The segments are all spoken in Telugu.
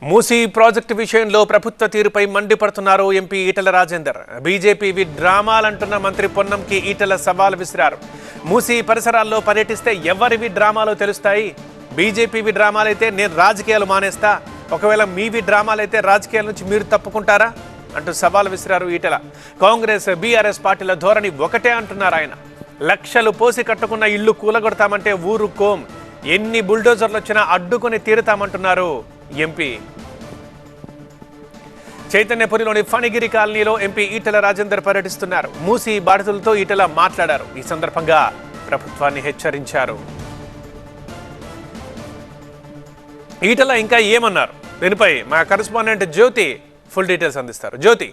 మూసీ ప్రాజెక్టు విషయంలో ప్రభుత్వ తీరుపై మండిపడుతున్నారు ఎంపీ ఈటెల రాజేందర్. బీజేపీ డ్రామాలంటున్న మంత్రి పొన్నంకి ఈటెల సవాల్ విసిరారు. మూసీ పరిసరాల్లో పర్యటిస్తే ఎవరివి డ్రామాలో తెలుస్తాయి? బీజేపీ డ్రామాలైతే నేను రాజకీయాలు మానేస్తా, ఒకవేళ మీవి డ్రామాలైతే రాజకీయాల నుంచి మీరు తప్పుకుంటారా అంటూ సవాల్ విసిరారు ఈటెల. కాంగ్రెస్ బీఆర్ఎస్ పార్టీల ధోరణి ఒకటే అంటున్నారు ఆయన. లక్షలు పోసి కట్టుకున్న ఇల్లు కూలగొడతామంటే ఊరుకోం, ఎన్ని బుల్డోజర్లు వచ్చినా అడ్డుకొని తీరుతామంటున్నారు ఎంపీ. చైతన్యపురిలోని ఫణిగిరి కాలనీలో ఎంపీ ఈటెల రాజేందర్ పర్యటిస్తున్నారు. మూసీ బాధితులతో ఈటెల మాట్లాడారు. ఈ సందర్భంగా ప్రభుత్వాన్ని హెచ్చరించారు. ఈటెల ఇంకా ఏమన్నారు దీనిపై మా కరెస్పాండెంట్ జ్యోతి ఫుల్ డీటెయిల్స్ అందిస్తారు. జ్యోతి.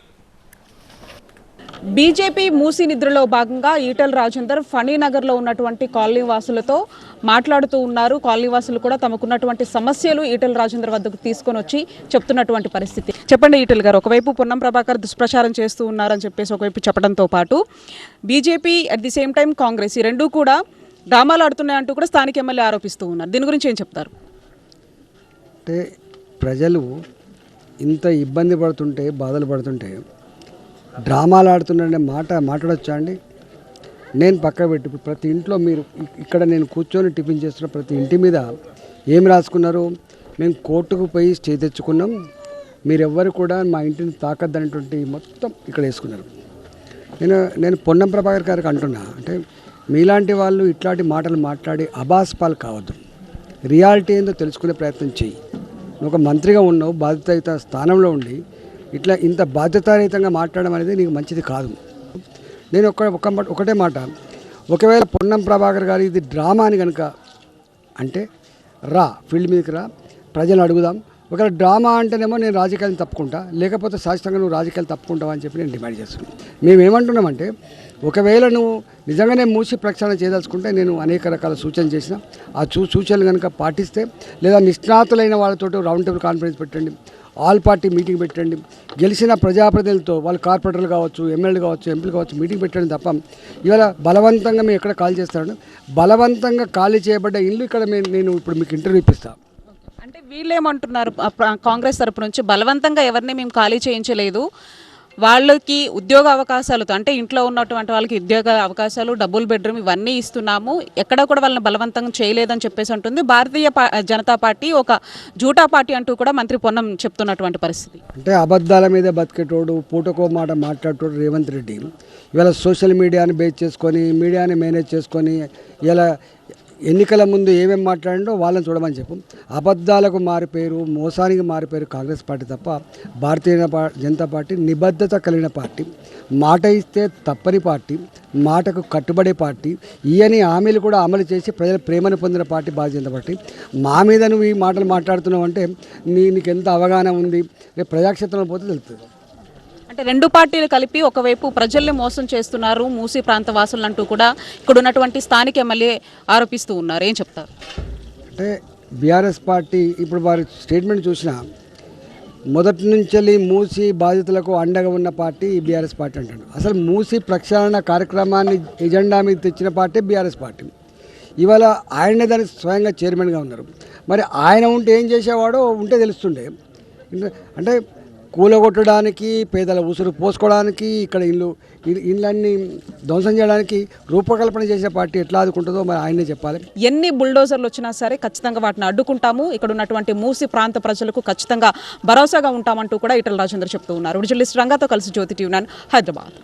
బీజేపీ మూసీ నిద్రలో భాగంగా ఈటెల రాజేందర్ ఫణీనగర్లో ఉన్నటువంటి కాలనీ వాసులతో మాట్లాడుతూ ఉన్నారు. కాలనీ వాసులు కూడా తమకున్నటువంటి సమస్యలు ఈటెల రాజేందర్ వద్దకు తీసుకొని వచ్చి చెప్తున్నటువంటి పరిస్థితి. చెప్పండి ఈటెల గారు, ఒకవైపు పొన్నం ప్రభాకర్ దుష్ప్రచారం చేస్తూ ఉన్నారని చెప్పేసి ఒకవైపు చెప్పడంతో పాటు BJP at the same time Congress ఈ రెండూ కూడా డ్రామాలు ఆడుతున్నాయంటూ కూడా స్థానిక ఎమ్మెల్యే ఆరోపిస్తూ ఉన్నారు. దీని గురించి ఏం చెప్తారు? అంటే ప్రజలు ఇంత ఇబ్బంది పడుతుంటే, బాధలు పడుతుంటే డ్రామాలు ఆడుతున్నారనే మాట్లాడొచ్చా అండి? నేను పక్క పెట్టి ప్రతి ఇంట్లో మీరు ఇక్కడ నేను కూర్చొని టిఫిన్ చేస్తున్న ప్రతి ఇంటి మీద ఏం రాసుకున్నారు? మేము కోర్టుకు పోయి స్టే తెచ్చుకున్నాం, మీరెవ్వరు కూడా మా ఇంటిని తాకద్దనేటువంటి మొత్తం ఇక్కడ వేసుకున్నారు. నేను పొన్నం ప్రభాకర్ గారికి అంటున్నా, అంటే మీలాంటి వాళ్ళు ఇట్లాంటి మాటలు మాట్లాడి అబాస్పాలు కావద్దు. రియాలిటీ ఏందో తెలుసుకునే ప్రయత్నం చెయ్యి. నువ్వు ఒక మంత్రిగా ఉన్నావు, బాధ్యతాయుత స్థానంలో ఉండి ఇట్లా ఇంత బాధ్యతారహితంగా మాట్లాడడం అనేది నీకు మంచిది కాదు. నేను ఒకటే మాట, ఒకవేళ పొన్నం ప్రభాకర్ గారు ఇది డ్రామా అని కనుక అంటే ఫీల్డ్ మీదకి రా, ప్రజలు అడుగుదాం. ఒకవేళ డ్రామా అంటేనేమో నేను రాజకీయాలను తప్పుకుంటా, లేకపోతే శాశ్వతంగా నువ్వు రాజకీయాలు తప్పుకుంటావా అని చెప్పి నేను డిమాండ్ చేస్తున్నాను. మేమేమంటున్నామంటే, ఒకవేళ నువ్వు నిజంగానే మూసి ప్రక్షాళన చేయదలుచుకుంటే నేను అనేక రకాల సూచనలు చేసిన ఆ సూచనలు కనుక పాటిస్తే, లేదా నిష్ణాతులైన వాళ్ళతో రౌండ్ టేబుల్ కాన్ఫరెన్స్ పెట్టండి, ఆల్ పార్టీ మీటింగ్ పెట్టండి, గెలిచిన ప్రజాప్రతినిధులతో వాళ్ళు కార్పొరేటర్లు కావచ్చు, ఎమ్మెల్యేలు కావచ్చు, ఎంపీలు కావచ్చు మీటింగ్ పెట్టండి తప్ప ఇవాళ బలవంతంగా మేము ఎక్కడ ఖాళీ చేస్తాను, బలవంతంగా ఖాళీ చేయబడ్డ ఇల్లు ఇక్కడ నేను ఇప్పుడు మీకు ఇంటర్వ్యూ ఇప్పిస్తాను. అంటే వీళ్ళేమంటున్నారు కాంగ్రెస్ తరపు నుంచి, బలవంతంగా ఎవరిని మేము ఖాళీ చేయించలేదు, వాళ్ళకి ఉద్యోగ అవకాశాలతో అంటే ఇంట్లో ఉన్నటువంటి వాళ్ళకి ఉద్యోగ అవకాశాలు, డబుల్ బెడ్రూమ్ ఇవన్నీ ఇస్తున్నాము, ఎక్కడ కూడా వాళ్ళని బలవంతంగా చేయలేదని చెప్పేసి అంటుంది భారతీయ జనతా పార్టీ. ఒక జూటా పార్టీ అంటూ కూడా మంత్రి పొన్నం చెప్తున్నటువంటి పరిస్థితి. అంటే అబద్ధాల మీద బతికేటోడు, పూటకో మాట మాట్లాడేటోడు రేవంత్ రెడ్డి ఇవాళ సోషల్ మీడియాని బేస్ చేసుకొని, మీడియాని మేనేజ్ చేసుకొని ఇలా ఎన్నికల ముందు ఏమేమి మాట్లాడిండో వాళ్ళని చూడమని చెప్పు. అబద్ధాలకు మారిపోయారు, మోసానికి మారిపోయారు కాంగ్రెస్ పార్టీ తప్ప భారతీయ జనతా పార్టీ నిబద్ధత కలిగిన పార్టీ, మాట ఇస్తే తప్పని పార్టీ, మాటకు కట్టుబడే పార్టీ, ఈయని హామీలు కూడా అమలు చేసి ప్రజల ప్రేమను పొందిన పార్టీ భారతీయ జనతా పార్టీ. మా మీద నువ్వు ఈ మాటలు మాట్లాడుతున్నావు అంటే నీకు ఎంత అవగాహన ఉంది, రేపు ప్రజాక్షేత్రంలో పోతే తెలుస్తుంది. అంటే రెండు పార్టీలు కలిపి ఒకవైపు ప్రజల్ని మోసం చేస్తున్నారు మూసీ ప్రాంత వాసులు అంటూ కూడా ఇక్కడ ఉన్నటువంటి స్థానిక ఎమ్మెల్యే ఆరోపిస్తూ ఉన్నారు. ఏం చెప్తారు? అంటే బీఆర్ఎస్ పార్టీ ఇప్పుడు వారి స్టేట్మెంట్ చూసినా మొదటి నుంచి మూసీ బాధితులకు అండగా ఉన్న పార్టీ బీఆర్ఎస్ పార్టీ అంటాడు. అసలు మూసీ ప్రక్షాళన కార్యక్రమాన్ని ఎజెండా మీద తెచ్చిన పార్టీ బీఆర్ఎస్ పార్టీ. ఇవాళ ఆయనే దానికి స్వయంగా చైర్మన్గా ఉన్నారు. మరి ఆయన ఉంటే ఏం చేసేవాడో ఉంటే తెలుస్తుండే. అంటే కూలగొట్టడానికి, పేదల ఉసురు పోసుకోవడానికి, ఇక్కడ ఇళ్ళన్నీ ధ్వంసం చేయడానికి రూపకల్పన చేసే పార్టీ ఎట్లా ఆదుకుంటుందో మరి ఆయనే చెప్పాలి. ఎన్ని బుల్డోజర్లు వచ్చినా సరే ఖచ్చితంగా వాటిని అడ్డుకుంటాము, ఇక్కడ ఉన్నటువంటి మూసీ ప్రాంత ప్రజలకు ఖచ్చితంగా భరోసాగా ఉంటామంటూ కూడా ఈటెల రాజేందర్ చెప్తూ ఉన్నారు. జర్నలిస్ట్ రంగాతో కలిసి జ్యోతి టీవీ9 హైదరాబాద్.